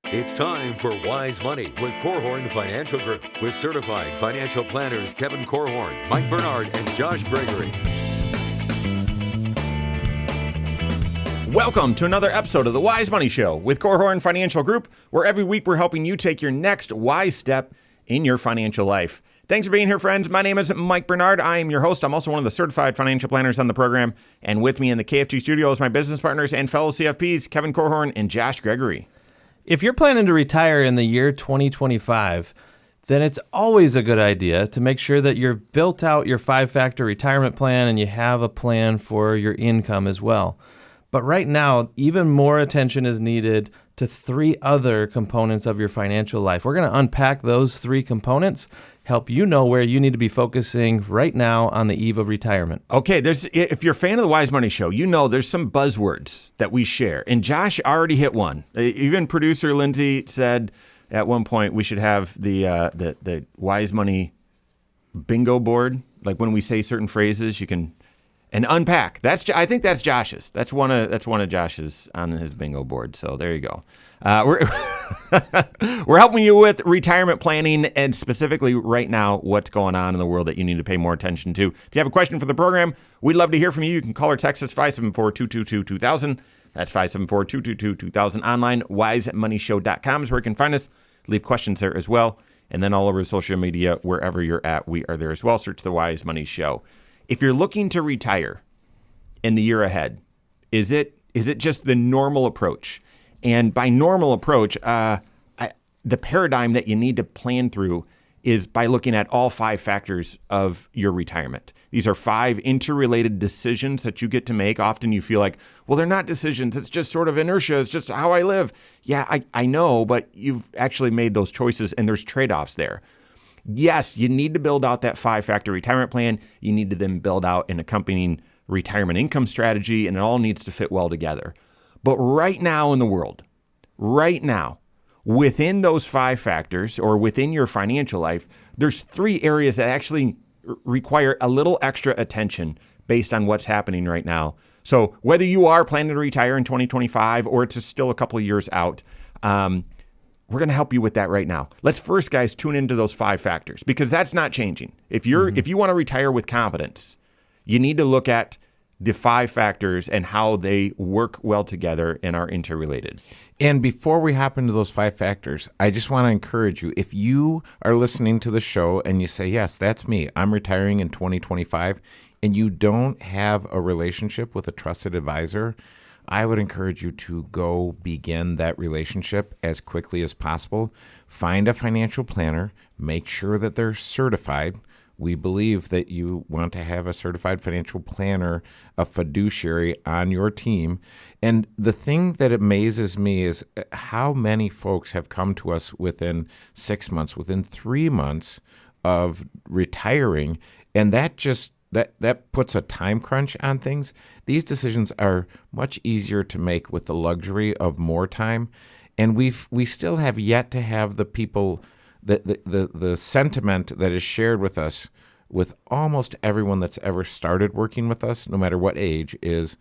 It's time for Wise Money with Korhorn Financial Group with certified financial planners Kevin Korhorn, Mike Bernard, and Josh Gregory. Welcome to another episode of the Wise Money Show with Korhorn Financial Group, where every week we're helping you take your next wise step in your financial life. Thanks for being here, friends. My name is Mike Bernard. I am your host. I'm also one of the certified financial planners on the program. And with me in the KFG studio is my business partners and fellow CFPs, Kevin Korhorn and Josh Gregory. If you're planning to retire in the year 2025, then it's always a good idea to make sure that you've built out your 5-factor retirement plan and you have a plan for your income as well. But right now, even more attention is needed to 3 other components of your financial life. We're going to unpack those 3 components, help you know where you need to be focusing right now on the eve of retirement. Okay, if you're a fan of the Wise Money Show, you know there's some buzzwords that we share. And Josh already hit one. Even producer Lindsay said at one point we should have the Wise Money bingo board. Like when we say certain phrases, you can unpack. I think that's Josh's. That's one of Josh's on his bingo board. So there you go. We're helping you with retirement planning and specifically right now what's going on in the world that you need to pay more attention to. If you have a question for the program, we'd love to hear from you. You can call or text us 574-222-2000. That's 574-222-2000. Online, wisemoneyshow.com is where you can find us. Leave questions there as well. And then all over social media, wherever you're at, we are there as well. Search the Wise Money Show. If you're looking to retire in the year ahead, is it just the normal approach? And by normal approach, the paradigm that you need to plan through is by looking at all 5 factors of your retirement. These are 5 interrelated decisions that you get to make. Often you feel like, well, they're not decisions. It's just sort of inertia. It's just how I live. Yeah, I know, but you've actually made those choices and there's trade-offs there. Yes, you need to build out that 5-factor retirement plan. You need to then build out an accompanying retirement income strategy, and it all needs to fit well together. But right now in the world, within those 5 factors or within your financial life, there's 3 areas that actually require a little extra attention based on what's happening right now. So whether you are planning to retire in 2025 or it's still a couple of years out, we're going to help you with that right now. Let's first, guys, tune into those 5 factors because that's not changing. If you want to retire with confidence, you need to look at the 5 factors and how they work well together and are interrelated. And before we hop into those 5 factors, I just want to encourage you, if you are listening to the show and you say, yes, that's me, I'm retiring in 2025, and you don't have a relationship with a trusted advisor, I would encourage you to go begin that relationship as quickly as possible. Find a financial planner, make sure that they're certified. We believe that you want to have a certified financial planner, a fiduciary on your team. And the thing that amazes me is how many folks have come to us within 6 months, within 3 months of retiring, and that puts a time crunch on things. These decisions are much easier to make with the luxury of more time. And we still have yet to have the people, the sentiment that is shared with us with almost everyone that's ever started working with us, no matter what age, is,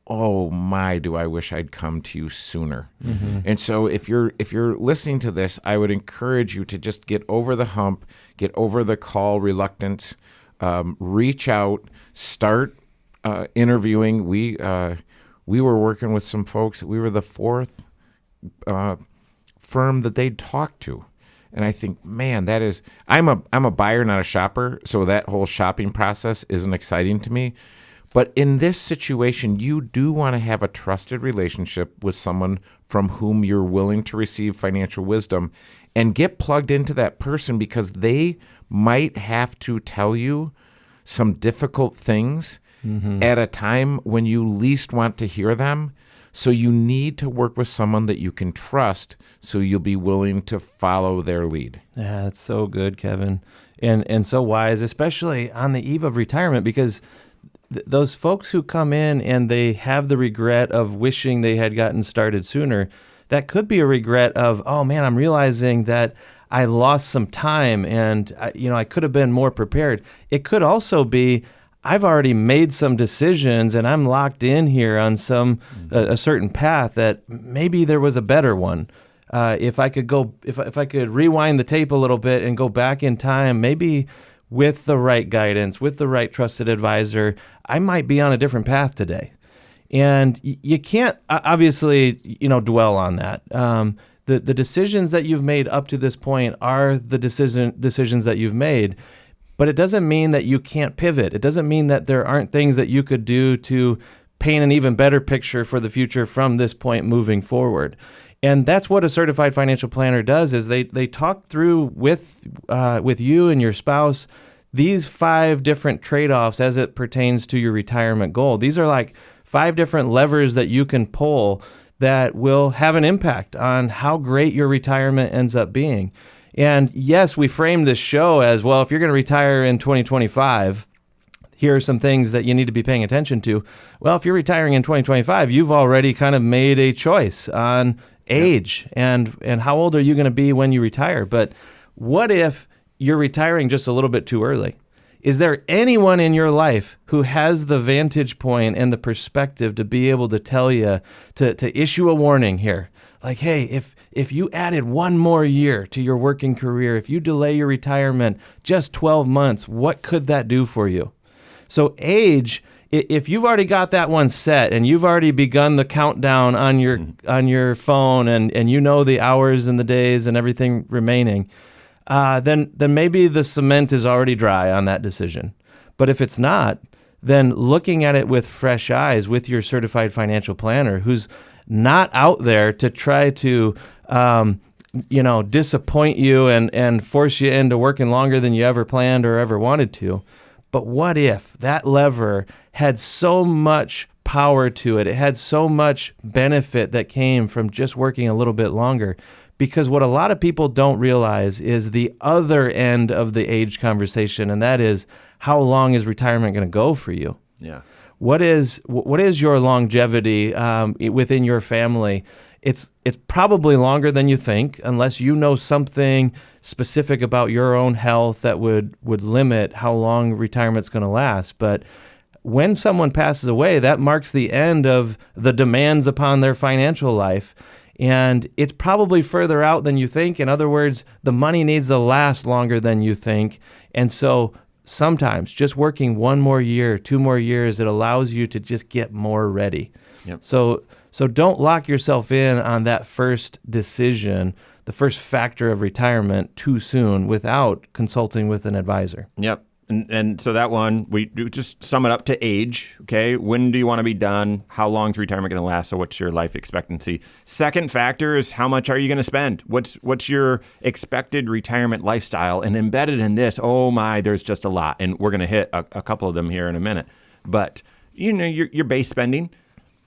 oh my, do I wish I'd come to you sooner. Mm-hmm. And so if you're listening to this, I would encourage you to just get over the hump, get over the call reluctance, reach out, start interviewing. We were working with some folks. We were the 4th firm that they'd talked to. And I think, man, I'm a buyer, not a shopper, so that whole shopping process isn't exciting to me. But in this situation, you do want to have a trusted relationship with someone from whom you're willing to receive financial wisdom and get plugged into that person because they might have to tell you some difficult things at a time when you least want to hear them. So you need to work with someone that you can trust so you'll be willing to follow their lead. Yeah, that's so good, Kevin, and so wise, especially on the eve of retirement, because those folks who come in and they have the regret of wishing they had gotten started sooner, that could be a regret of, oh man, I'm realizing that I lost some time and I could have been more prepared. It could also be, I've already made some decisions and I'm locked in here on a certain path that maybe there was a better one. if I could rewind the tape a little bit and go back in time, maybe with the right guidance, with the right trusted advisor, I might be on a different path today. And you can't obviously, dwell on that. The decisions that you've made up to this point are the decisions that you've made, but it doesn't mean that you can't pivot. It doesn't mean that there aren't things that you could do to paint an even better picture for the future from this point moving forward. And that's what a certified financial planner does, is they talk through with you and your spouse these 5 different trade-offs as it pertains to your retirement goal. These are like 5 different levers that you can pull that will have an impact on how great your retirement ends up being. And yes, we framed this show as, well, if you're going to retire in 2025, here are some things that you need to be paying attention to. Well, if you're retiring in 2025, you've already kind of made a choice on age and how old are you going to be when you retire. But what if you're retiring just a little bit too early? Is there anyone in your life who has the vantage point and the perspective to be able to tell you, to issue a warning here? Like, hey, if you added one more year to your working career, if you delay your retirement just 12 months, what could that do for you? So age, if you've already got that one set and you've already begun the countdown on your phone and you know the hours and the days and everything remaining, then maybe the cement is already dry on that decision. But if it's not, then looking at it with fresh eyes with your certified financial planner who's not out there to try to disappoint you and force you into working longer than you ever planned or ever wanted to. But what if that lever had so much power to it? It had so much benefit that came from just working a little bit longer. Because what a lot of people don't realize is the other end of the age conversation, and that is, how long is retirement going to go for you? Yeah. What is your longevity within your family? It's probably longer than you think, unless you know something specific about your own health that would limit how long retirement's going to last. But when someone passes away, that marks the end of the demands upon their financial life. And it's probably further out than you think. In other words, the money needs to last longer than you think. And so sometimes just working 1 more year, 2 more years, it allows you to just get more ready. Yep. So don't lock yourself in on that first decision, the first factor of retirement, too soon without consulting with an advisor. Yep. And so that one, we do just sum it up to age, okay? When do you want to be done? How long is retirement going to last? So what's your life expectancy? Second factor is, how much are you going to spend? What's your expected retirement lifestyle? And embedded in this, oh my, there's just a lot. And we're going to hit a couple of them here in a minute. But, your base spending,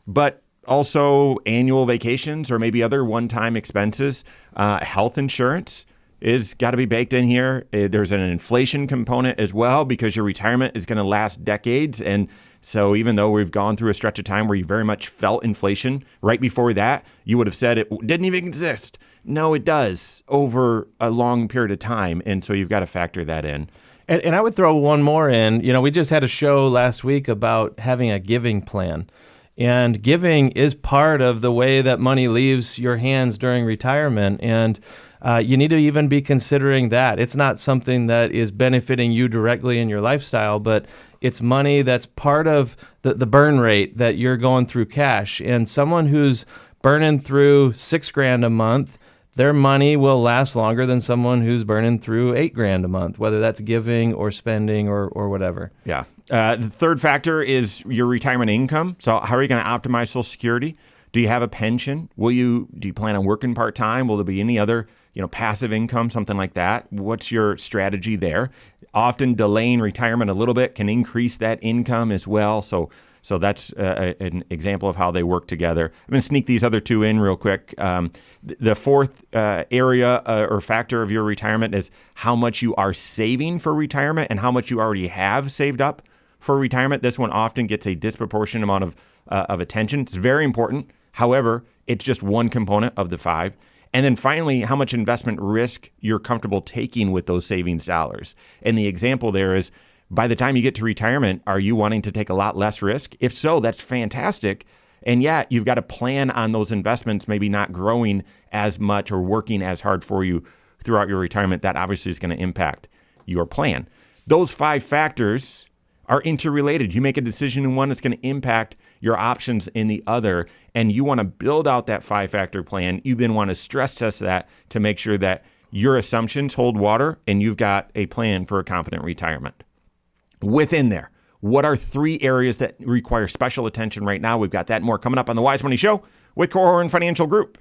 but also annual vacations or maybe other one-time expenses, health insurance is got to be baked in here. There's an inflation component as well, because your retirement is going to last decades. And so even though we've gone through a stretch of time where you very much felt inflation, right before that, you would have said it didn't even exist. No, it does over a long period of time. And so you've got to factor that in. And I would throw one more in. We just had a show last week about having a giving plan. And giving is part of the way that money leaves your hands during retirement. And you need to even be considering that. It's not something that is benefiting you directly in your lifestyle, but it's money that's part of the burn rate that you're going through cash. And someone who's burning through $6,000 a month, their money will last longer than someone who's burning through $8,000 a month, whether that's giving or spending or whatever. Yeah. The third factor is your retirement income. So how are you going to optimize Social Security? Do you have a pension? Do you plan on working part-time? Will there be any other, passive income, something like that? What's your strategy there? Often delaying retirement a little bit can increase that income as well. So that's an example of how they work together. I'm going to sneak these other 2 in real quick. The fourth area or factor of your retirement is how much you are saving for retirement and how much you already have saved up for retirement. This one often gets a disproportionate amount of attention. It's very important. However, it's just one component of the 5. And then finally, how much investment risk you're comfortable taking with those savings dollars. And the example there is, by the time you get to retirement, are you wanting to take a lot less risk? If so, that's fantastic. And yet you've got to plan on those investments maybe not growing as much or working as hard for you throughout your retirement. That obviously is going to impact your plan. Those 5 factors are interrelated. You make a decision in one, it's going to impact your options in the other. And you want to build out that 5-factor plan. You then want to stress test that to make sure that your assumptions hold water and you've got a plan for a confident retirement. Within there, what are 3 areas that require special attention right now? We've got that and more coming up on the Wise Money Show with Korhorn Financial Group.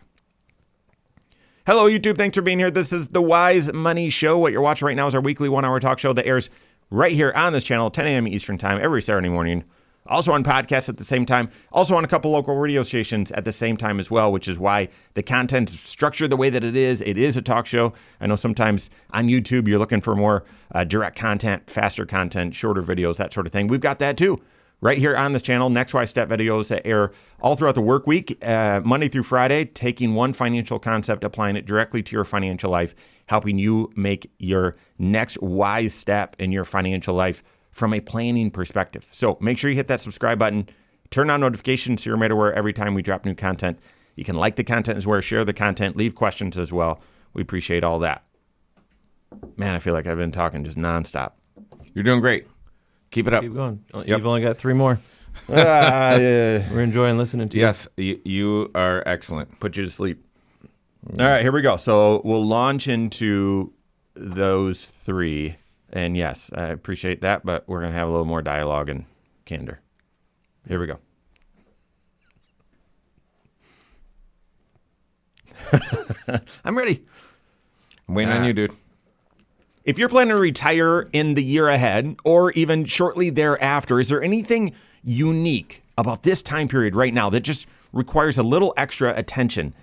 Hello, YouTube. Thanks for being here. This is the Wise Money Show. What you're watching right now is our weekly 1-hour talk show that airs right here on this channel, 10 a.m. Eastern Time, every Saturday morning. Also on podcasts at the same time. Also on a couple local radio stations at the same time as well, which is why the content is structured the way that it is. It is a talk show. I know sometimes on YouTube you're looking for more direct content, faster content, shorter videos, that sort of thing. We've got that too. Right here on this channel, Next Wise Step videos that air all throughout the work week, Monday through Friday, taking one financial concept, applying it directly to your financial life, helping you make your next wise step in your financial life from a planning perspective. So make sure you hit that subscribe button, turn on notifications so you're made aware every time we drop new content. You can like the content as well, share the content, leave questions as well. We appreciate all that. Man, I feel like I've been talking just nonstop. You're doing great. Keep it up. Keep going. You've only got 3 more. Yeah. We're enjoying listening to you. Yes, you are excellent. Put you to sleep. All right, here we go. So we'll launch into those 3. And yes, I appreciate that, but we're going to have a little more dialogue and candor. Here we go. I'm ready. I'm waiting on you, dude. If you're planning to retire in the year ahead or even shortly thereafter, is there anything unique about this time period right now that just requires a little extra attention?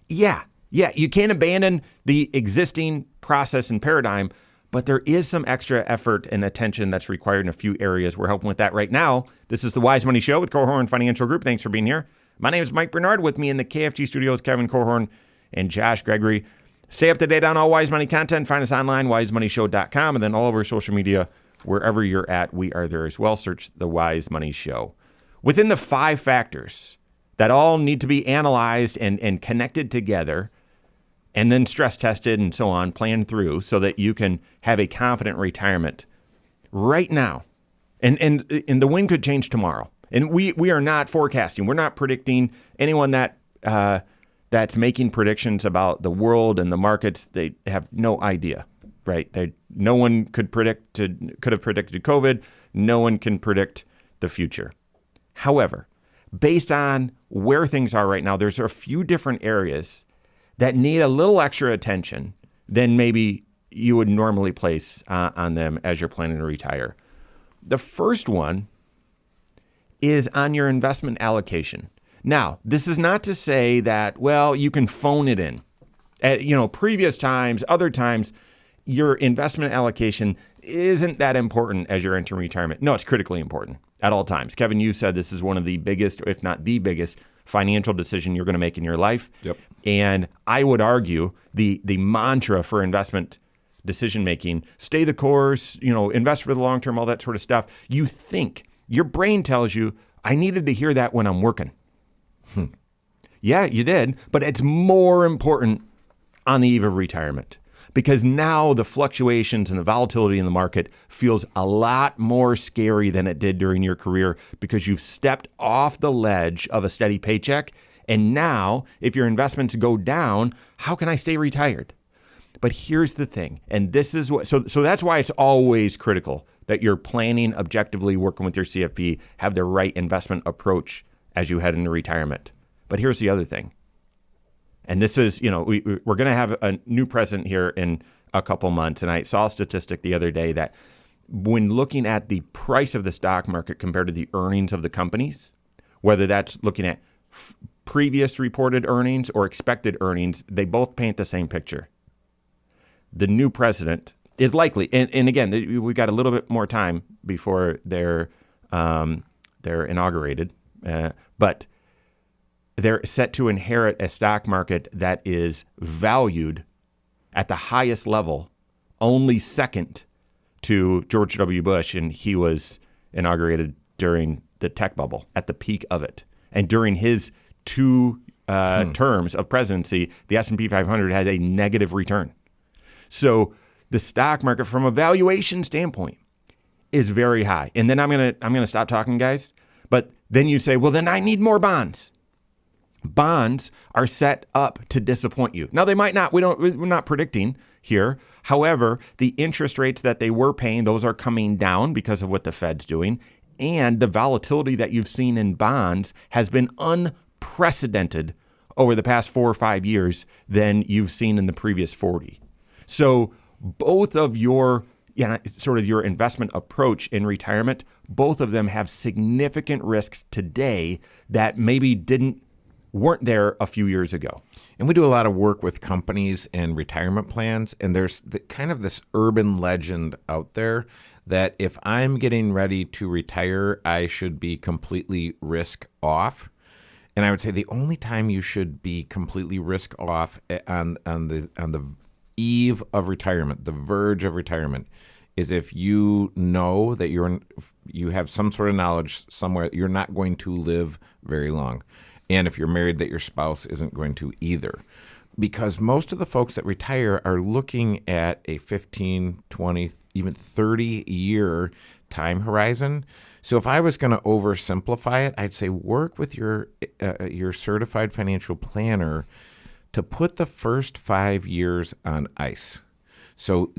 Yeah, you can't abandon the existing process and paradigm, but there is some extra effort and attention that's required in a few areas. We're helping with that right now. This is the Wise Money Show with Korhorn Financial Group. Thanks for being here. My name is Mike Bernard. With me in the KFG studios, Kevin Korhorn and Josh Gregory. Stay up to date on all Wise Money content. Find us online, wisemoneyshow.com, and then all over social media, wherever you're at, we are there as well. Search the Wise Money Show. Within the 5 factors that all need to be analyzed and connected together, and then stress tested and so on, planned through so that you can have a confident retirement right now. And the wind could change tomorrow. And we are not forecasting. We're not predicting. Anyone that's making predictions about the world and the markets, they have no idea, right? No one could have predicted COVID. No one can predict the future. However, based on where things are right now, there's a few different areas that need a little extra attention than maybe you would normally place on them as you're planning to retire. The first one is on your investment allocation. Now, this is not to say that, well, you can phone it in. At previous times, other times, your investment allocation isn't that important as you're entering retirement. No, it's critically important at all times. Kevin, you said this is one of the biggest, if not the biggest, financial decision you're going to make in your life. Yep. And I would argue the mantra for investment decision making, stay the course, invest for the long term, all that sort of stuff. You think, your brain tells you, I needed to hear that when I'm working. Yeah, you did, but it's more important on the eve of retirement because now the fluctuations and the volatility in the market feels a lot more scary than it did during your career because you've stepped off the ledge of a steady paycheck. And now if your investments go down, how can I stay retired? But here's the thing, and this is what, so that's why it's always critical that you're planning objectively, working with your CFP, have the right investment approach as you head into retirement. But here's the other thing. And this is, we're going to have a new president here in a couple months. And I saw a statistic the other day that when looking at the price of the stock market compared to the earnings of the companies, whether that's looking at previous reported earnings or expected earnings, they both paint the same picture. The new president is likely, and again, we've got a little bit more time before they're inaugurated, but they're set to inherit a stock market that is valued at the highest level, only second to George W. Bush, and he was inaugurated during the tech bubble at the peak of it. And during his two terms of presidency, the S&P 500 had a negative return. So the stock market, from a valuation standpoint, is very high. And then I'm gonna stop talking, guys. But then you say, well, then I need more bonds. Bonds are set up to disappoint you. Now they might not. We're not predicting here. However, the interest rates that they were paying, those are coming down because of what the Fed's doing, and the volatility that you've seen in bonds has been unprecedented over the past 4 or 5 years than you've seen in the previous 40. So both of your sort of your investment approach in retirement, both of them have significant risks today that maybe weren't there a few years ago. And we do a lot of work with companies and retirement plans, and there's kind of this urban legend out there that if I'm getting ready to retire, I should be completely risk off. And I would say the only time you should be completely risk off on the eve of retirement, the verge of retirement, is if you know that you have some sort of knowledge somewhere you're not going to live very long. And if you're married, that your spouse isn't going to either. Because most of the folks that retire are looking at a 15, 20, even 30-year time horizon. So if I was going to oversimplify it, I'd say work with your certified financial planner to put the first 5 years on ice. So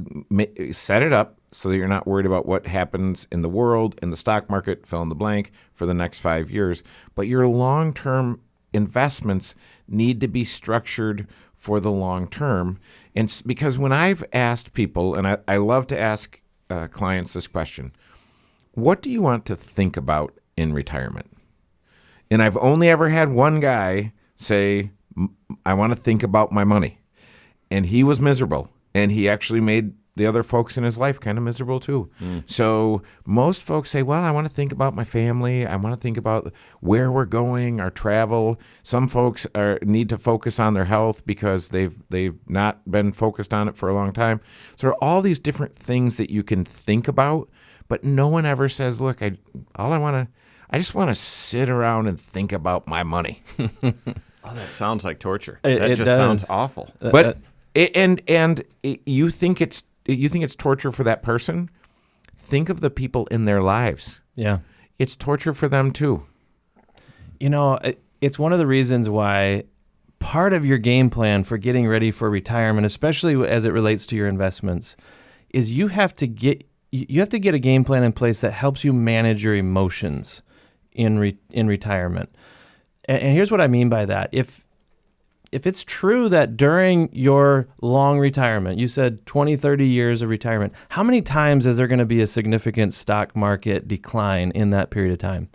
set it up so that you're not worried about what happens in the world, in the stock market, fill in the blank, for the next 5 years. But your long-term investments need to be structured for the long term. And because when I've asked people, and I love to ask clients this question, what do you want to think about in retirement? And I've only ever had one guy say, I want to think about my money. And he was miserable. And he actually made the other folks in his life kind of miserable too. So most folks say, well, I want to think about my family. I want to think about where we're going, our travel. Some folks need to focus on their health because they've not been focused on it for a long time. So there are all these different things that you can think about, but no one ever says, look, I just want to sit around and think about my money. Oh, that sounds like torture. It just does. sounds awful. But you think it's torture for that person? Think of the people in their lives. Yeah. It's torture for them too. You know, it's one of the reasons why part of your game plan for getting ready for retirement, especially as it relates to your investments, is you have to get a game plan in place that helps you manage your emotions in retirement. And here's what I mean by that. If it's true that during your long retirement, you said 20, 30 years of retirement, how many times is there going to be a significant stock market decline in that period of time?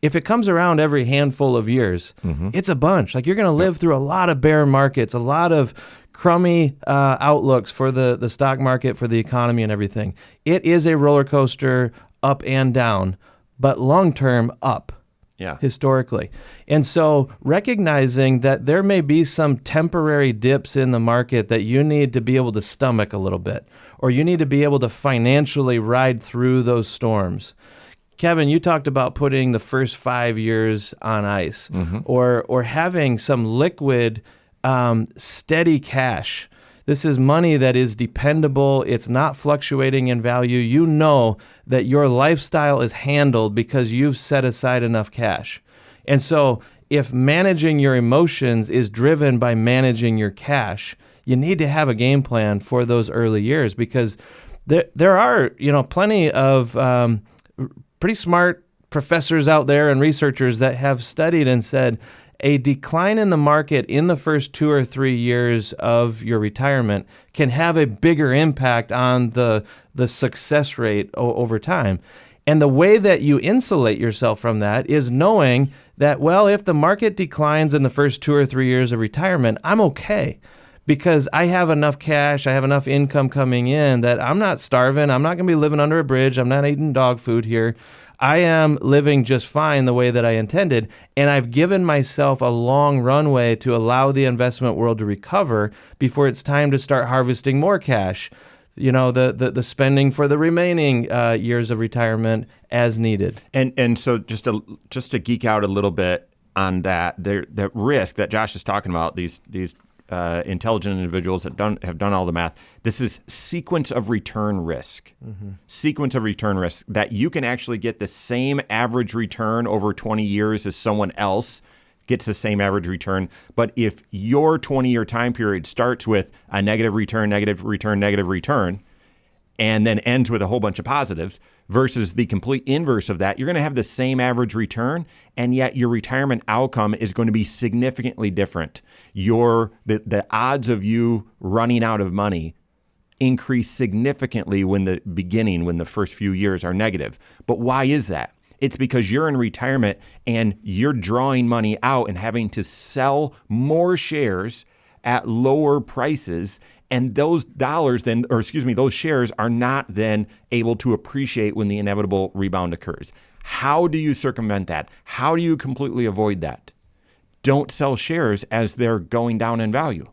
If it comes around every handful of years, it's a bunch. Like, you're going to live through a lot of bear markets, a lot of crummy outlooks for the stock market, for the economy and everything. It is a roller coaster, up and down, but long-term up. Yeah. Historically. And so recognizing that there may be some temporary dips in the market that you need to be able to stomach a little bit, or you need to be able to financially ride through those storms. Kevin, you talked about putting the first 5 years on ice, or having some liquid, steady cash. This is money that is dependable. It's not fluctuating in value. You know that your lifestyle is handled because you've set aside enough cash. And so if managing your emotions is driven by managing your cash, you need to have a game plan for those early years, because there are, plenty of pretty smart professors out there and researchers that have studied and said, a decline in the market in the first 2 or 3 years of your retirement can have a bigger impact on the success rate over time. And the way that you insulate yourself from that is knowing that, well, if the market declines in the first 2 or 3 years of retirement, I'm okay, because I have enough cash, I have enough income coming in that I'm not starving, I'm not going to be living under a bridge, I'm not eating dog food here. I am living just fine the way that I intended, and I've given myself a long runway to allow the investment world to recover before it's time to start harvesting more cash. The spending for the remaining years of retirement as needed. And so just to geek out a little bit, on that risk that Josh is talking about, these intelligent individuals that have done all the math. This is sequence of return risk. Sequence of return risk, that you can actually get the same average return over 20 years as someone else gets the same average return. But if your 20-year time period starts with a negative return, and then ends with a whole bunch of positives versus the complete inverse of that, you're going to have the same average return, and yet your retirement outcome is going to be significantly different. The odds of you running out of money increase significantly when the first few years are negative. But why is that? It's because you're in retirement and you're drawing money out and having to sell more shares at lower prices, and those those shares are not then able to appreciate when the inevitable rebound occurs. How do you circumvent that? How do you completely avoid that? Don't sell shares as they're going down in value.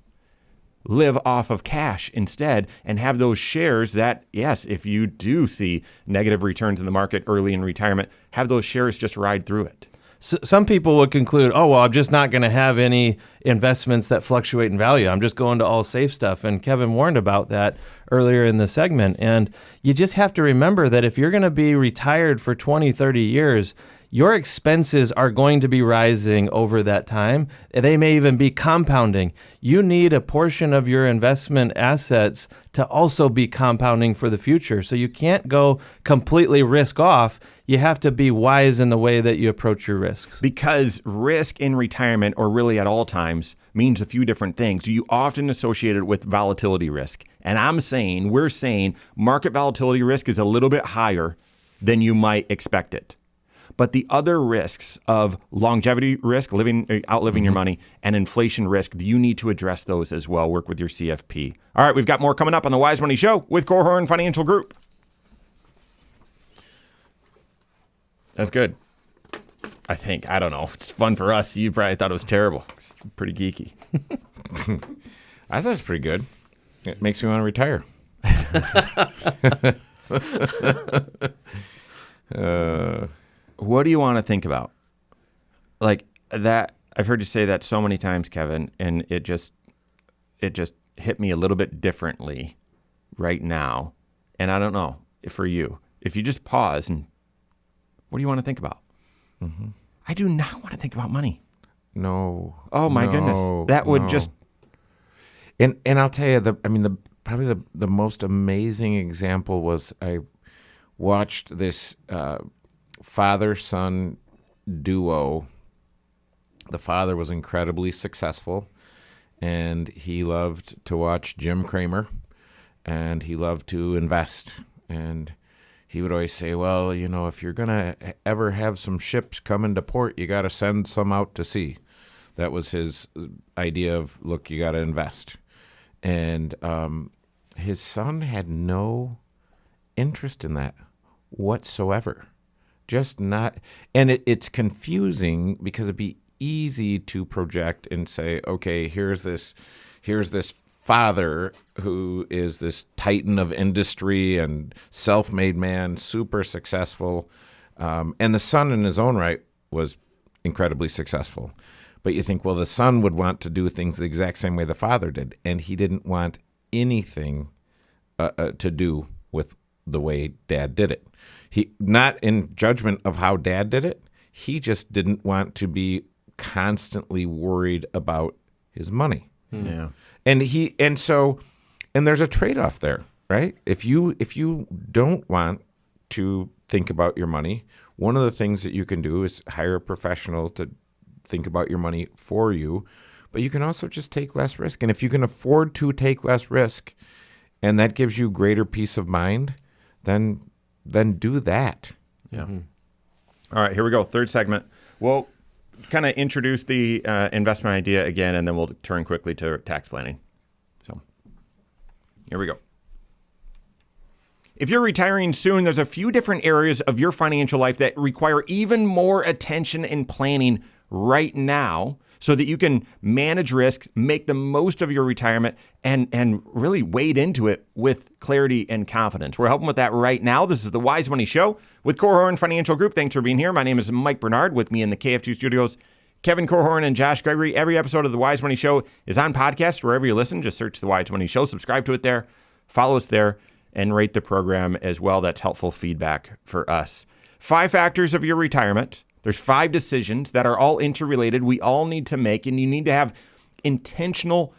Live off of cash instead, and have those shares that, yes, if you do see negative returns in the market early in retirement, have those shares just ride through it. So some people would conclude, oh, well, I'm just not going to have any investments that fluctuate in value. I'm just going to all safe stuff. And Kevin warned about that earlier in the segment. And you just have to remember that if you're going to be retired for 20, 30 years, your expenses are going to be rising over that time. They may even be compounding. You need a portion of your investment assets to also be compounding for the future. So you can't go completely risk off. You have to be wise in the way that you approach your risks. Because risk in retirement, or really at all times, means a few different things. You often associate it with volatility risk. And we're saying market volatility risk is a little bit higher than you might expect it. But the other risks of longevity risk, outliving your money, and inflation risk, you need to address those as well. Work with your CFP. All right, we've got more coming up on the Wise Money Show with Korhorn Financial Group. That's good. I think. I don't know. It's fun for us. You probably thought it was terrible. It's pretty geeky. I thought it was pretty good. It makes me want to retire. What do you want to think about? Like that, I've heard you say that so many times, Kevin, and it just hit me a little bit differently right now. And I don't know for you. If you just pause and what do you want to think about? Mm-hmm. I do not want to think about money. No. Oh my goodness. That would just. And I'll tell you, probably the most amazing example was I watched this father-son duo. The father was incredibly successful, and he loved to watch Jim Cramer, and he loved to invest. And he would always say, well, if you're going to ever have some ships come into port, you got to send some out to sea. That was his idea of, look, you got to invest. And his son had no interest in that whatsoever. Just not, and it's confusing because it'd be easy to project and say, okay, here's this father who is this titan of industry and self-made man, super successful, and the son in his own right was incredibly successful. But you think, well, the son would want to do things the exact same way the father did, and he didn't want anything to do with the way dad did it. He, not in judgment of how dad did it, he just didn't want to be constantly worried about his money. Yeah. And there's a trade-off there, right? If you don't want to think about your money, one of the things that you can do is hire a professional to think about your money for you, but you can also just take less risk. And if you can afford to take less risk and that gives you greater peace of mind, then do that. Yeah. Mm-hmm. All right, here we go. Third segment. We'll kind of introduce the investment idea again, and then we'll turn quickly to tax planning. So here we go. If you're retiring soon, there's a few different areas of your financial life that require even more attention and planning right now so that you can manage risks, make the most of your retirement, and really wade into it with clarity and confidence. We're helping with that right now. This is the Wise Money Show with Korhorn Financial Group. Thanks for being here. My name is Mike Bernard. With me in the KF2 studios, Kevin Korhorn and Josh Gregory. Every episode of The Wise Money Show is on podcast wherever you listen. Just search The Wise Money Show, subscribe to it there, follow us there, and rate the program as well. That's helpful feedback for us. 5 factors of your retirement. There's 5 decisions that are all interrelated. We all need to make, and you need to have intentional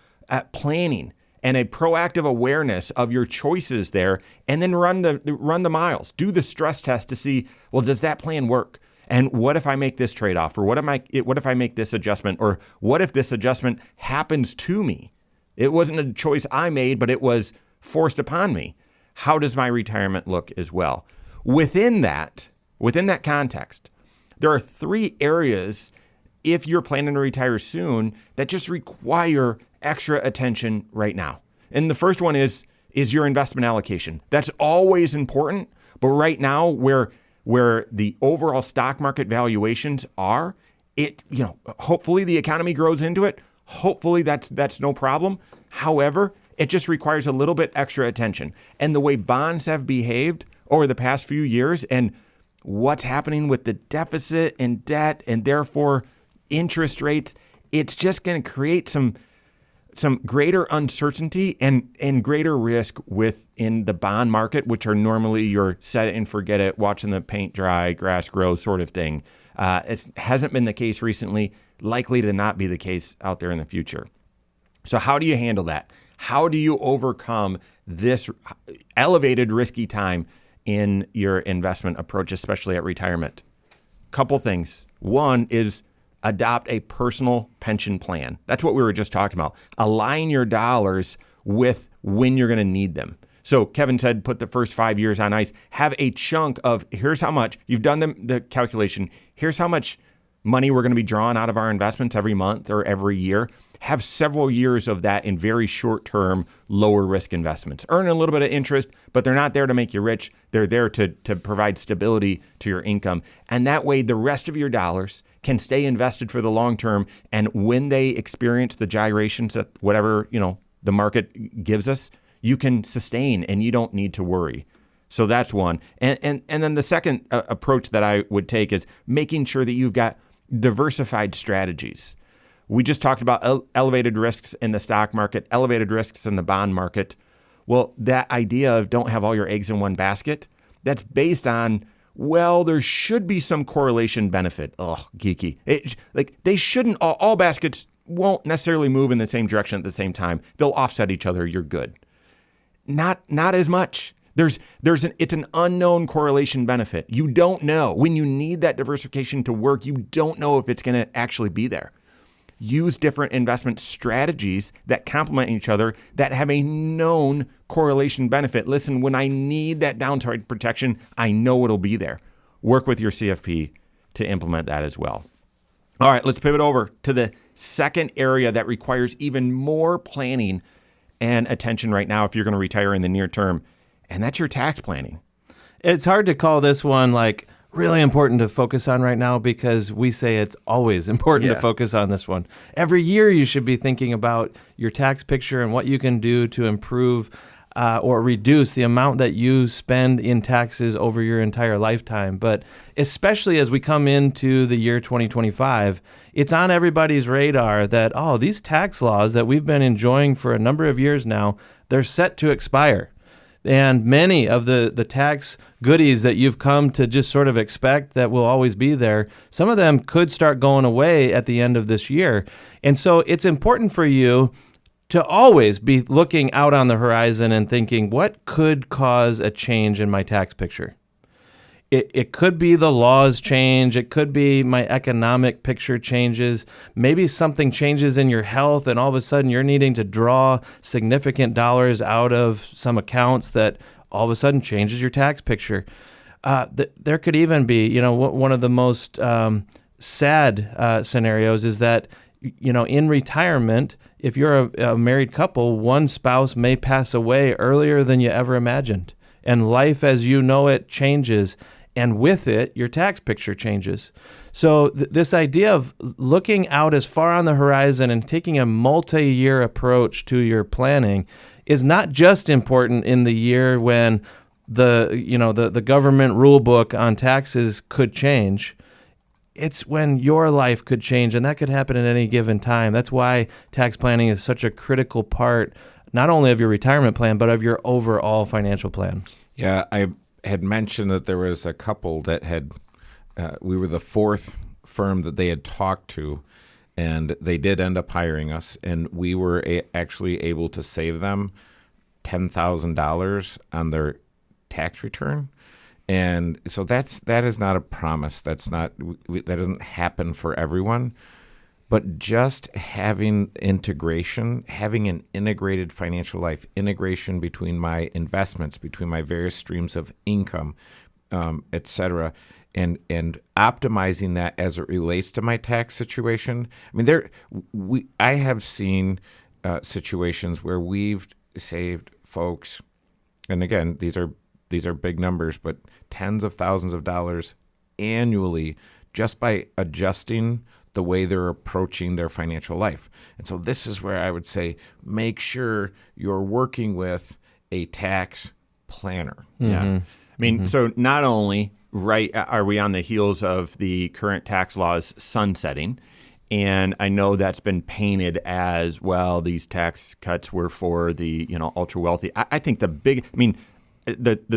planning and a proactive awareness of your choices there, and then run the miles. Do the stress test to see, well, does that plan work? And what if I make this trade-off? Or what if I make this adjustment? Or what if this adjustment happens to me? It wasn't a choice I made, but it was forced upon me. How does my retirement look as well? Within that context, there are 3 areas, if you're planning to retire soon, that just require extra attention right now. And the first one is your investment allocation. That's always important, but right now where the overall stock market valuations are, hopefully the economy grows into it. Hopefully that's no problem. However, it just requires a little bit extra attention. And the way bonds have behaved over the past few years and what's happening with the deficit and debt and therefore interest rates, it's just going to create some greater uncertainty and greater risk within the bond market, which are normally your set it and forget it, watching the paint dry, grass grow sort of thing. It hasn't been the case recently, likely to not be the case out there in the future. So how do you handle that? How do you overcome this elevated risky time in your investment approach, especially at retirement? Couple things. One is adopt a personal pension plan. That's what we were just talking about. Align your dollars with when you're going to need them. So Kevin said, put the first 5 years on ice. Have a chunk of, here's how much, you've done the calculation, here's how much money we're going to be drawing out of our investments every month or every year. Have several years of that in very short-term, lower risk investments. Earn a little bit of interest, but they're not there to make you rich. They're there to provide stability to your income. And that way, the rest of your dollars can stay invested for the long term. And when they experience the gyrations that whatever, the market gives us, you can sustain and you don't need to worry. So that's one. And then the second approach that I would take is making sure that you've got diversified strategies. We just talked about elevated risks in the stock market, elevated risks in the bond market. Well, that idea of don't have all your eggs in one basket, that's based on, well, there should be some correlation benefit. Oh, geeky. They shouldn't, all baskets won't necessarily move in the same direction at the same time. They'll offset each other. You're good. Not as much. It's an unknown correlation benefit. You don't know. When you need that diversification to work, you don't know if it's going to actually be there. Use different investment strategies that complement each other that have a known correlation benefit. Listen, when I need that downside protection, I know it'll be there. Work with your CFP to implement that as well. All right, let's pivot over to the second area that requires even more planning and attention right now if you're going to retire in the near term, and that's your tax planning. It's hard to call this one really important to focus on right now because we say it's always important to focus on this one. Every year you should be thinking about your tax picture and what you can do to improve or reduce the amount that you spend in taxes over your entire lifetime. But especially as we come into the year 2025, it's on everybody's radar that, these tax laws that we've been enjoying for a number of years now, they're set to expire. And many of the tax goodies that you've come to just sort of expect that will always be there, some of them could start going away at the end of this year. And so it's important for you to always be looking out on the horizon and thinking, what could cause a change in my tax picture? It could be the laws change. It could be my economic picture changes. Maybe something changes in your health and all of a sudden you're needing to draw significant dollars out of some accounts that all of a sudden changes your tax picture. There could even be, one of the most sad scenarios is that, in retirement, if you're a married couple, one spouse may pass away earlier than you ever imagined. And life as you know it changes. And with it, your tax picture changes. So this idea of looking out as far on the horizon and taking a multi-year approach to your planning is not just important in the year when the government rule book on taxes could change. it's when your life could change, and that could happen at any given time. That's why tax planning is such a critical part, not only of your retirement plan, but of your overall financial plan. Yeah, I had mentioned that there was a couple that had, we were the fourth firm that they had talked to, and they did end up hiring us, and we were actually able to save them $10,000 on their tax return. And so that is not a promise. That doesn't happen for everyone. But just having integration, having an integrated financial life, integration between my investments, between my various streams of income, et cetera, and optimizing that as it relates to my tax situation. I mean, I have seen situations where we've saved folks, and again, these are big numbers, but tens of thousands of dollars annually just by adjusting the way they're approaching their financial life. And so this is where I would say, make sure you're working with a tax planner. Yeah. I mean, so not only are we on the heels of the current tax laws sunsetting, and I know that's been painted as, well, these tax cuts were for the, ultra wealthy. I think the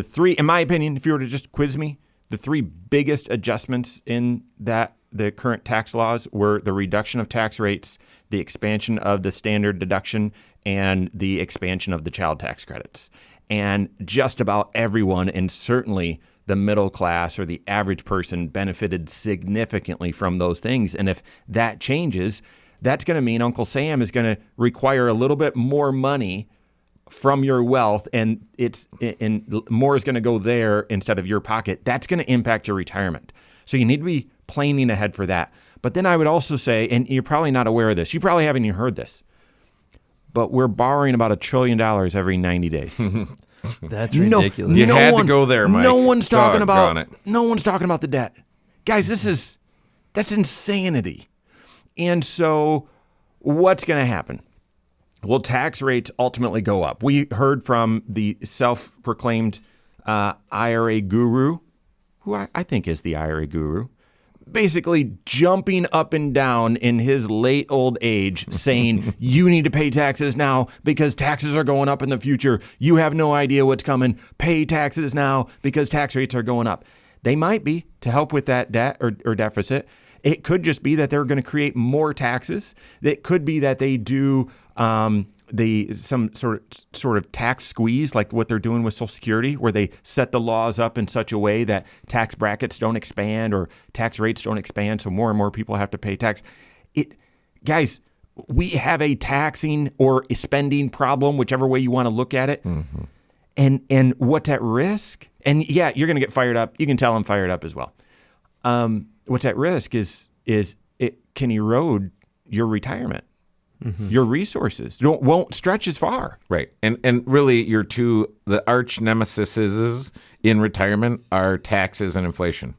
three, in my opinion, if you were to just quiz me, the three biggest adjustments in the current tax laws were the reduction of tax rates, the expansion of the standard deduction, and the expansion of the child tax credits. And just about everyone, and certainly the middle class or the average person, benefited significantly from those things. And if that changes, that's going to mean Uncle Sam is going to require a little bit more money from your wealth, and more is going to go there instead of your pocket. That's going to impact your retirement. So you need to be planning ahead for that. But then I would also say, and you're probably not aware of this, you probably haven't even heard this, but we're borrowing about $1 trillion every 90 days. That's ridiculous. You had to go there, Mike. No one's talking about it. No one's talking about the debt. Guys, that's insanity. And so what's going to happen? Well, tax rates ultimately go up. We heard from the self-proclaimed IRA guru, who I think is the IRA guru, basically jumping up and down in his late old age saying, you need to pay taxes now because taxes are going up in the future. You have no idea what's coming. Pay taxes now because tax rates are going up. They might be to help with that debt or deficit. It could just be that they're going to create more taxes. It could be that they do some sort of tax squeeze, like what they're doing with Social Security, where they set the laws up in such a way that tax brackets don't expand or tax rates don't expand, so more and more people have to pay tax. Guys, we have a taxing or a spending problem, whichever way you want to look at it. Mm-hmm. And what's at risk? And yeah, you're going to get fired up. You can tell I'm fired up as well. What's at risk is it can erode your retirement. Mm-hmm. Your resources won't stretch as far. Right. And really the arch nemesis in retirement are taxes and inflation.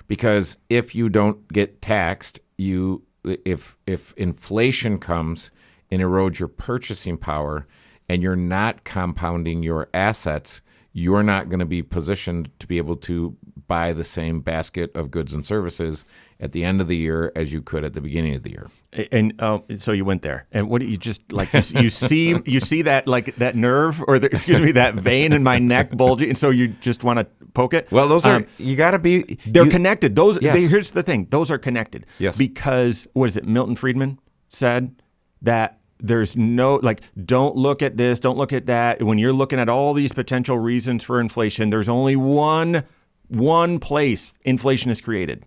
Because if you don't get taxed, if inflation comes and erodes your purchasing power and you're not compounding your assets, you're not going to be positioned to be able to buy the same basket of goods and services at the end of the year as you could at the beginning of the year. And so you went there, and what do you just like? You see that like that nerve or that vein in my neck bulging, and so you just want to poke it. Well, those are you got to be. They're connected. Yes. Here's the thing: those are connected. Yes. Because what is it? Milton Friedman said that there's no don't look at this, don't look at that. When you're looking at all these potential reasons for inflation, there's only one place inflation is created.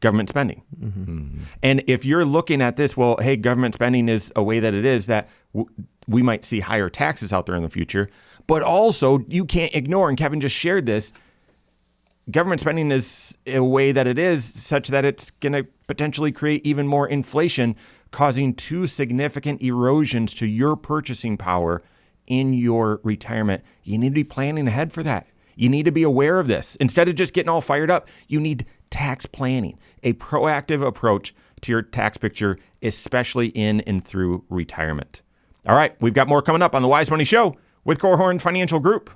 Government spending. Mm-hmm. And if you're looking at this, well, hey, government spending is a way that it is that we might see higher taxes out there in the future. But also, you can't ignore, and Kevin just shared this, government spending is a way that it is such that it's going to potentially create even more inflation, causing two significant erosions to your purchasing power in your retirement. You need to be planning ahead for that. You need to be aware of this. Instead of just getting all fired up, you need tax planning, a proactive approach to your tax picture, especially in and through retirement. All right, we've got more coming up on the Wise Money Show with Korhorn Financial Group.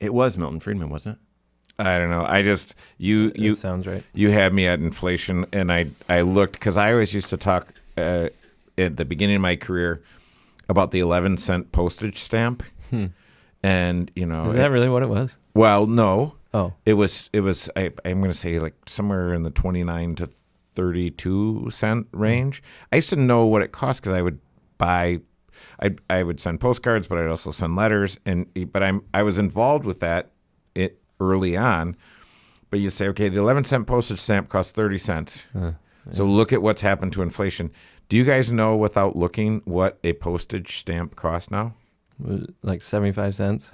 It was Milton Friedman, wasn't it? I don't know. I just That sounds right. You had me at inflation, and I looked because I always used to talk at the beginning of my career about the 11-cent postage stamp, and Is that really what it was? well, no, Oh, it was. I'm going to say like somewhere in the 29 to 32 cent range. I used to know what it cost because I would buy. I would send postcards, but I'd also send letters, but I was involved with that early on. But you say, okay, the 11-cent postage stamp costs 30 cents. So look at what's happened to inflation. Do you guys know, without looking, what a postage stamp costs now? like 75 cents.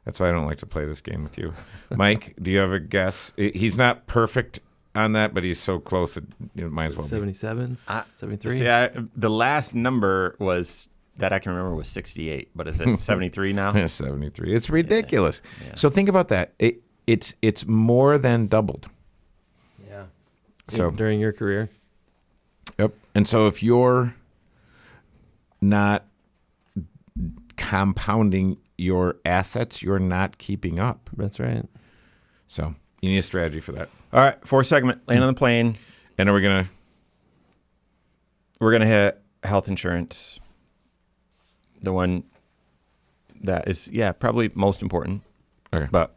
That's why I don't like to play this game with you. Mike, do you have a guess? He's not perfect on that, but he's so close it might as well be. 77, 73. See, the last number was that I can remember was 68, but is it 73 now? Yeah, 73. It's ridiculous. So think about that. It's more than doubled. Yeah. So During your career. Yep. And so if you're not compounding your assets, you're not keeping up. That's right. So you need a strategy for that. All right, fourth segment, land on the plane. And are we going to? We're going to hit health insurance. The one that is, probably most important. Okay. But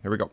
here we go.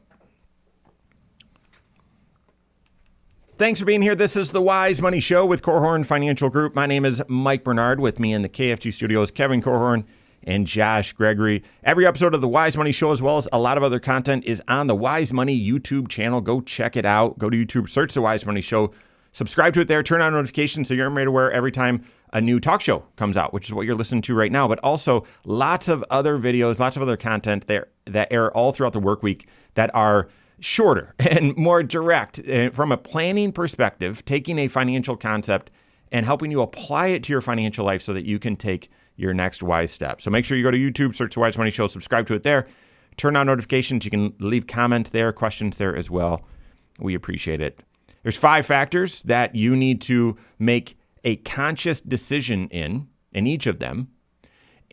Thanks for being here. This is the Wise Money Show with Korhorn Financial Group. My name is Mike Bernard. With me in the KFG studios, Kevin Korhorn and Josh Gregory. Every episode of the Wise Money Show, as well as a lot of other content, is on the Wise Money YouTube channel. Go check it out. Go to YouTube, search the Wise Money Show, subscribe to it there, turn on notifications so you're made aware every time a new talk show comes out, which is what you're listening to right now. But also lots of other videos, lots of other content there that air all throughout the work week that are shorter and more direct from a planning perspective, taking a financial concept and helping you apply it to your financial life so that you can take your next wise step. So make sure you go to YouTube, search the Wise Money Show, subscribe to it there, turn on notifications. You can leave comments there, questions there as well. We appreciate it. There's 5 factors that you need to make a conscious decision in each of them,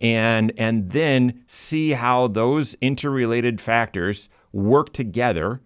and then see how those interrelated factors work together,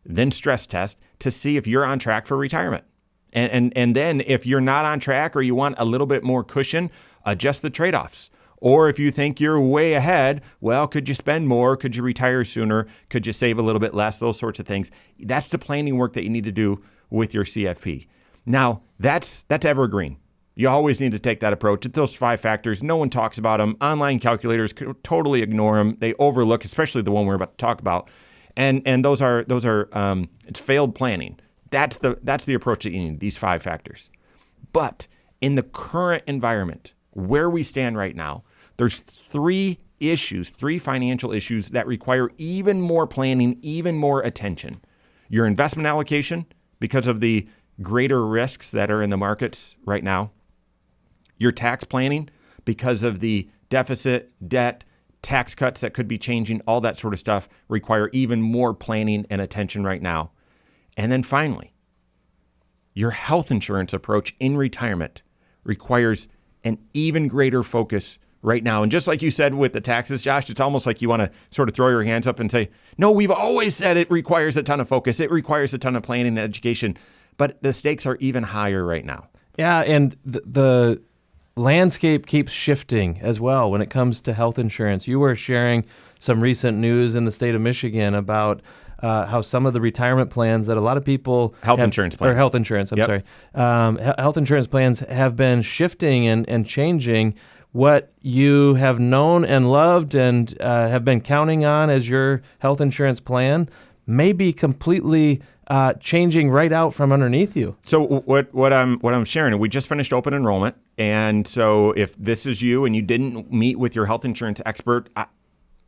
then stress test to see if you're on track for retirement. And then if you're not on track or you want a little bit more cushion, adjust the trade-offs. Or if you think you're way ahead, well, could you spend more? Could you retire sooner? Could you save a little bit less? Those sorts of things. That's the planning work that you need to do with your CFP. Now, that's evergreen. You always need to take that approach. It's those 5 factors. No one talks about them. Online calculators totally ignore them. They overlook, especially the one we're about to talk about. And those are it's failed planning. That's the approach that you need, these 5 factors. But in the current environment, where we stand right now, there's 3 financial issues that require even more planning, even more attention. Your investment allocation, because of the greater risks that are in the markets right now. Your tax planning, because of the deficit, debt, tax cuts that could be changing, all that sort of stuff require even more planning and attention right now. And then finally, your health insurance approach in retirement requires an even greater focus right now. And just like you said with the taxes, Josh, it's almost like you want to sort of throw your hands up and say, no, we've always said it requires a ton of focus. It requires a ton of planning and education, but the stakes are even higher right now. Yeah, and the landscape keeps shifting as well when it comes to health insurance. You were sharing some recent news in the state of Michigan about how some of the retirement plans that a lot of people health insurance plans have been shifting and changing. What you have known and loved and have been counting on as your health insurance plan may be completely changing right out from underneath you. So what I'm sharing, we just finished open enrollment, and so if this is you and you didn't meet with your health insurance expert,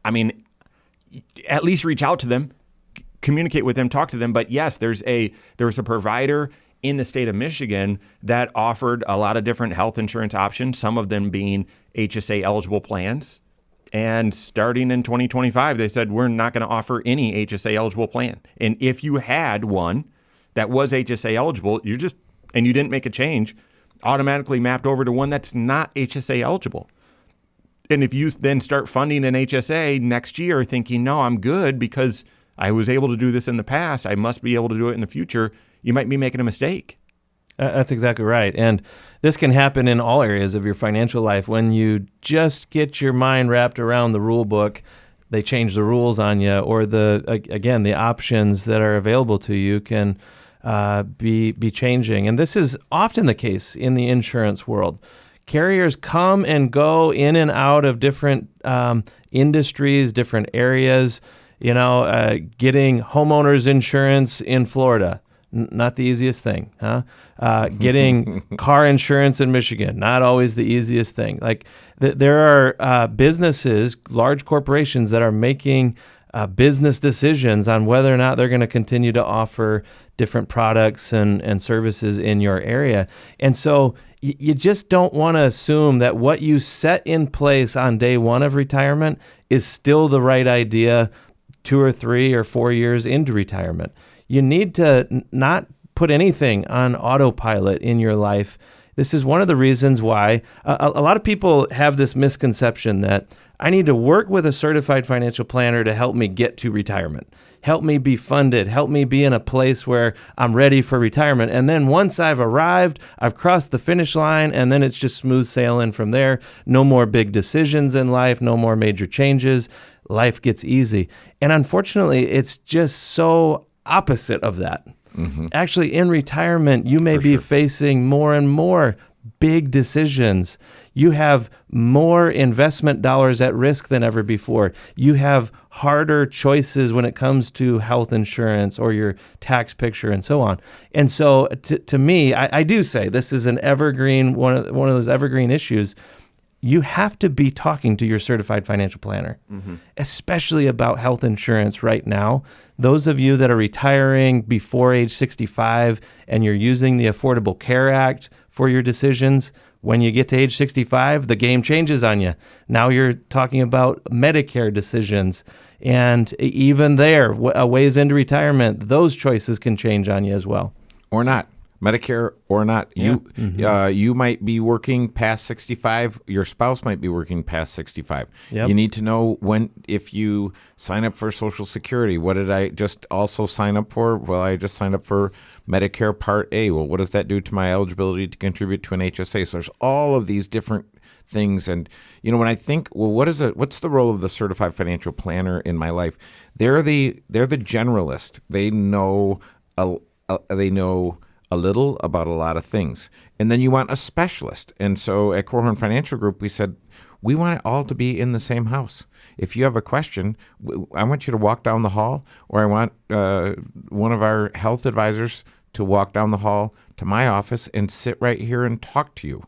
I mean, at least reach out to them, communicate with them, talk to them. But yes, there was a provider in the state of Michigan that offered a lot of different health insurance options, some of them being HSA eligible plans. And starting in 2025, they said, we're not going to offer any HSA eligible plan. And if you had one that was HSA eligible, you didn't make a change, automatically mapped over to one that's not HSA eligible. if you then start funding an HSA next year thinking, no, I'm good because I was able to do this in the past, I must be able to do it in the future, you might be making a mistake. That's exactly right. And this can happen in all areas of your financial life. When you just get your mind wrapped around the rule book, they change the rules on you, or the options that are available to you can be changing. And this is often the case in the insurance world. Carriers come and go in and out of different industries, different areas. Getting homeowners insurance in Florida, not the easiest thing, huh? Getting car insurance in Michigan, not always the easiest thing. Like there are businesses, large corporations that are making business decisions on whether or not they're going to continue to offer different products and services in your area. And so you just don't want to assume that what you set in place on day one of retirement is still the right idea 2 or 3 or 4 years into retirement. You need to not put anything on autopilot in your life. This is one of the reasons why a lot of people have this misconception that I need to work with a certified financial planner to help me get to retirement, help me be funded, help me be in a place where I'm ready for retirement. And then once I've arrived, I've crossed the finish line, and then it's just smooth sailing from there. No more big decisions in life, no more major changes. Life gets easy. And unfortunately, it's just so opposite of that. Mm-hmm. Actually, in retirement, you may be facing more and more big decisions. You have more investment dollars at risk than ever before. You have harder choices when it comes to health insurance or your tax picture and so on. And so to me, I do say this is an evergreen, one of those evergreen issues. You have to be talking to your certified financial planner, especially about health insurance right now. Those of you that are retiring before age 65 and you're using the Affordable Care Act for your decisions, when you get to age 65, the game changes on you. Now you're talking about Medicare decisions. And even there, a ways into retirement, those choices can change on you as well. Or not. Medicare or not, you might be working past 65. Your spouse might be working past 65. Yep. You need to know if you sign up for Social Security. What did I just also sign up for? Well, I just signed up for Medicare Part A. Well, what does that do to my eligibility to contribute to an HSA? So there's all of these different things. And when I think, well, what's the role of the certified financial planner in my life? They're the generalist. They know a little about a lot of things. And then you want a specialist. And so at Korhorn Financial Group, we said, we want it all to be in the same house. If you have a question, I want you to walk down the hall, or I want one of our health advisors to walk down the hall to my office and sit right here and talk to you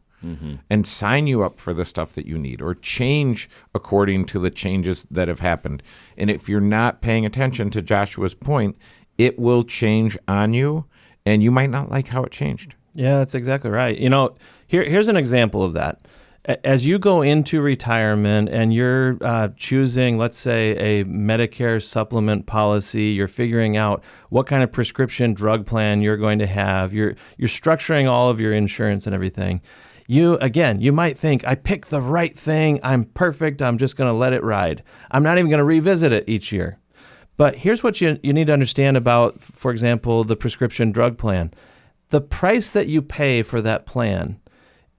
and sign you up for the stuff that you need, or change according to the changes that have happened. And if you're not paying attention to Joshua's point, it will change on you. And you might not like how it changed. Yeah, that's exactly right. Here's an example of that. As you go into retirement and you're choosing, let's say, a Medicare supplement policy, you're figuring out what kind of prescription drug plan you're going to have. You're structuring all of your insurance and everything. You might think, I picked the right thing. I'm perfect. I'm just going to let it ride. I'm not even going to revisit it each year. But here's what you need to understand about, for example, the prescription drug plan. The price that you pay for that plan,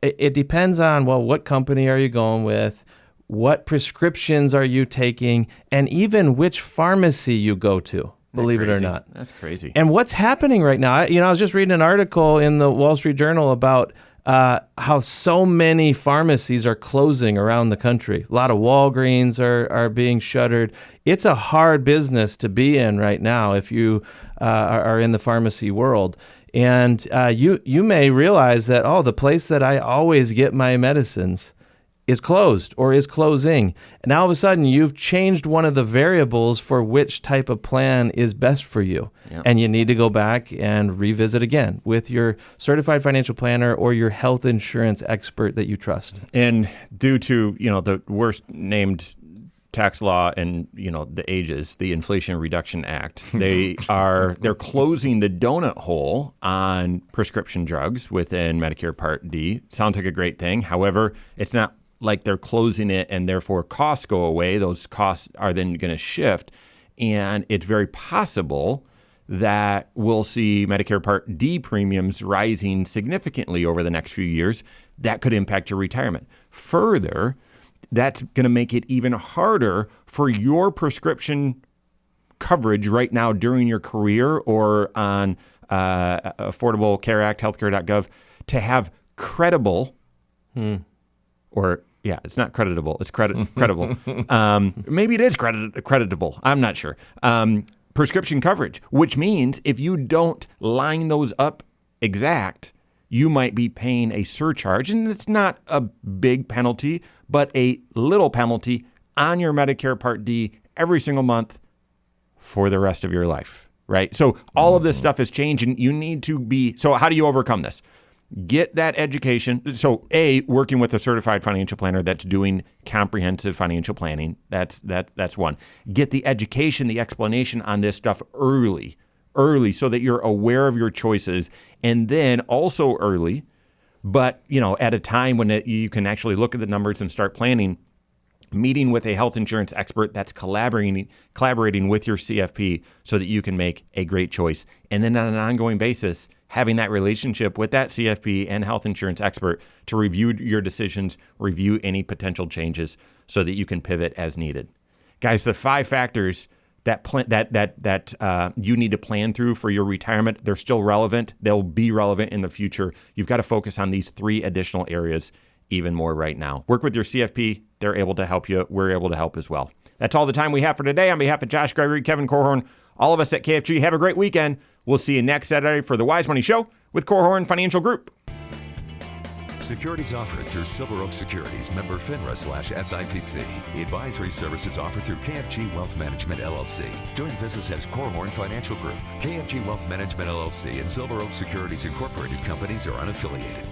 it depends on, what company are you going with, what prescriptions are you taking, and even which pharmacy you go to, believe it or not. That's crazy. And what's happening right now, I was just reading an article in the Wall Street Journal about how so many pharmacies are closing around the country. A lot of Walgreens are being shuttered. It's a hard business to be in right now if you are in the pharmacy world. And you may realize that, the place that I always get my medicines is closed or is closing. And now all of a sudden you've changed one of the variables for which type of plan is best for you. Yep. And you need to go back and revisit again with your certified financial planner or your health insurance expert that you trust. And due to, the worst named tax law and, the ages, the Inflation Reduction Act, they're closing the donut hole on prescription drugs within Medicare Part D. Sounds like a great thing. However, it's not like they're closing it and therefore costs go away. Those costs are then going to shift. And it's very possible that we'll see Medicare Part D premiums rising significantly over the next few years. That could impact your retirement. Further, that's going to make it even harder for your prescription coverage right now during your career or on Affordable Care Act, healthcare.gov, to have credible or yeah, it's not creditable. It's credible. Maybe it is creditable. I'm not sure. Prescription coverage, which means if you don't line those up exact, you might be paying a surcharge. And it's not a big penalty, but a little penalty on your Medicare Part D every single month for the rest of your life, right? So all of this stuff is changing. You need to be, so how do you overcome this? Get that education. So working with a certified financial planner that's doing comprehensive financial planning. That's one. Get the education, the explanation on this stuff early so that you're aware of your choices, and then also early, but at a time when you can actually look at the numbers and start planning, meeting with a health insurance expert that's collaborating with your CFP so that you can make a great choice. And then on an ongoing basis, having that relationship with that CFP and health insurance expert to review your decisions, review any potential changes so that you can pivot as needed. Guys, the 5 factors that you need to plan through for your retirement, they're still relevant. They'll be relevant in the future. You've got to focus on these 3 additional areas even more right now. Work with your CFP. They're able to help you. We're able to help as well. That's all the time we have for today. On behalf of Josh Gregory, Kevin Korhorn, all of us at KFG, have a great weekend. We'll see you next Saturday for the Wise Money Show with Korhorn Financial Group. Securities offered through Silver Oak Securities, member FINRA/SIPC. Advisory services offered through KFG Wealth Management, LLC. Doing business as Korhorn Financial Group. KFG Wealth Management, LLC and Silver Oak Securities Incorporated companies are unaffiliated.